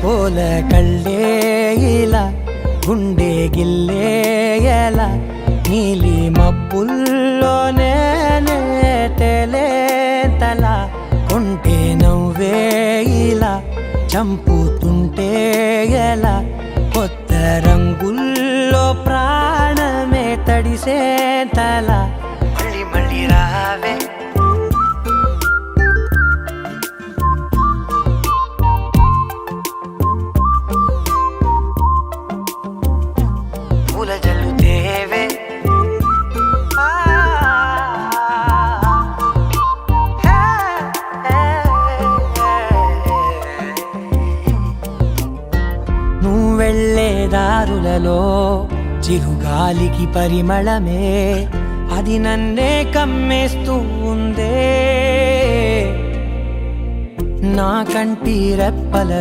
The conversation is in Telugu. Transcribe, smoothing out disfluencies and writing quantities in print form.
పోల కళ్ళే ఇలా గుండె గిల్లే ఎలా నీలి మబ్బుల్లోనే తల కొంటే నవ్వే ఇలా చంపుతుంటే ఎలా కొత్త రంగుల్లో ప్రాణమే తడిసే తల మళ్ళీ మళ్ళీ రావే పూల జల్లుతేవే వెళ్ళే దారులలో చిరుగాలికి పరిమళమే అది నన్నే కమ్మేస్తూ ఉందే నా కంటి రెప్పల